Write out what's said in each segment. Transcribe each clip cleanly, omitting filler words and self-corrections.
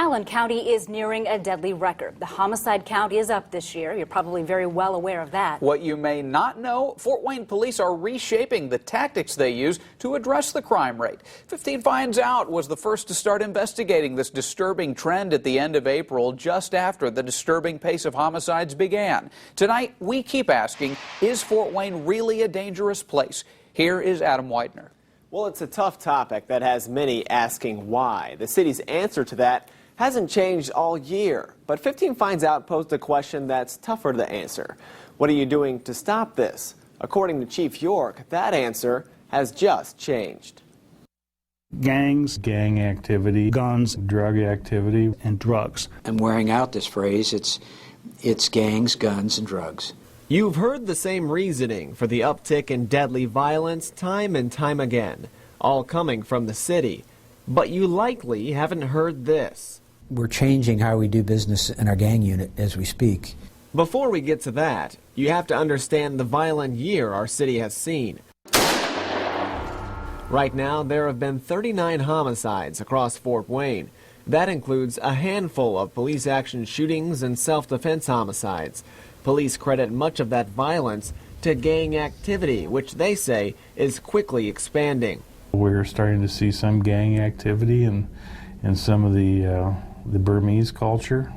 Allen County is nearing a deadly record. The homicide count is up this year. You're probably very well aware of that. What you may not know, Fort Wayne police are reshaping the tactics they use to address the crime rate. 15 Finds Out was the first to start investigating this disturbing trend at the end of April, just after the disturbing pace of homicides began. Tonight, we keep asking, is Fort Wayne really a dangerous place? Here is Adam Widener. Well, it's a tough topic that has many asking why. The city's answer to that hasn't changed all year, but 15 Finds Out posed a question that's tougher to answer. What are you doing to stop this? According to Chief York, that answer has just changed. Gangs, gang activity, guns, drug activity, and drugs. I'm wearing out this phrase. It's gangs, guns, and drugs. You've heard the same reasoning for the uptick in deadly violence time and time again, all coming from the city. But you likely haven't heard this. We're changing how we do business in our gang unit as we speak. Before we get to that, you have to understand the violent year our city has seen. Right now, there have been 39 homicides across Fort Wayne. That includes a handful of police action shootings and self-defense homicides. Police credit much of that violence to gang activity, which they say is quickly expanding. We're starting to see some gang activity in some of the Burmese culture,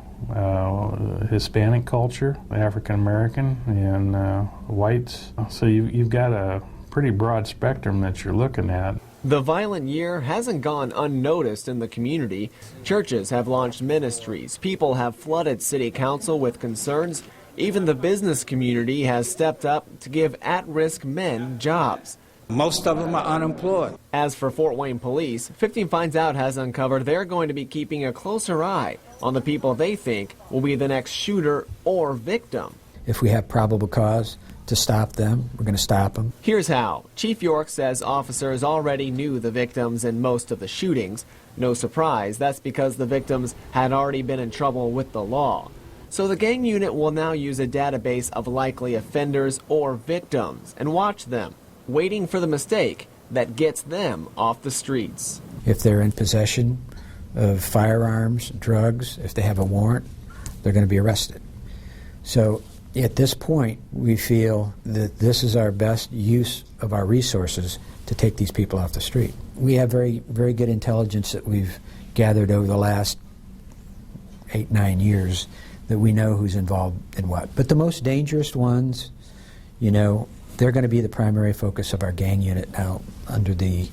Hispanic culture, African American, and whites. So you've got a pretty broad spectrum that you're looking at. The violent year hasn't gone unnoticed in the community. Churches have launched ministries. People have flooded city council with concerns. Even the business community has stepped up to give at-risk men jobs. Most of them are unemployed. As for Fort Wayne police, 15 Finds Out has uncovered they're going to be keeping a closer eye on the people they think will be the next shooter or victim. If we have probable cause to stop them, we're going to stop them. Here's how. Chief York says officers already knew the victims in most of the shootings. No surprise, that's because the victims had already been in trouble with the law. So the gang unit will now use a database of likely offenders or victims and watch them, waiting for the mistake that gets them off the streets. If they're in possession of firearms, drugs, if they have a warrant, they're going to be arrested. So at this point, we feel that this is our best use of our resources to take these people off the street. We have very, very good intelligence that we've gathered over the last 8-9 years that we know who's involved in what. But the most dangerous ones, you know, they're going to be the primary focus of our gang unit now under the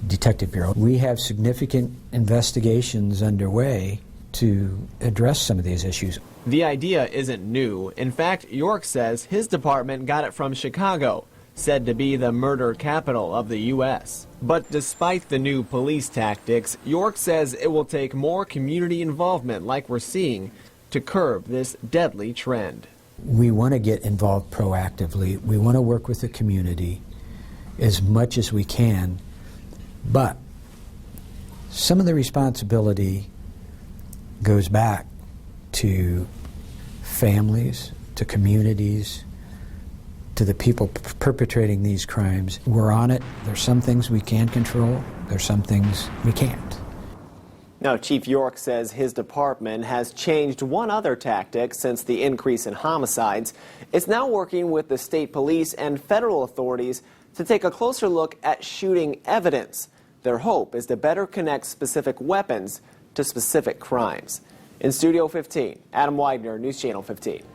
Detective Bureau. We have significant investigations underway to address some of these issues. The idea isn't new. In fact, York says his department got it from Chicago, said to be the murder capital of the U.S. But despite the new police tactics, York says it will take more community involvement like we're seeing to curb this deadly trend. We want to get involved proactively. We want to work with the community as much as we can, but some of the responsibility goes back to families, to communities, to the people perpetrating these crimes. We're on it. There's some things we can control. There's some things we can't. Now, Chief York says his department has changed one other tactic since the increase in homicides. It's now working with the state police and federal authorities to take a closer look at shooting evidence. Their hope is to better connect specific weapons to specific crimes. In Studio 15, Adam Widener, News Channel 15.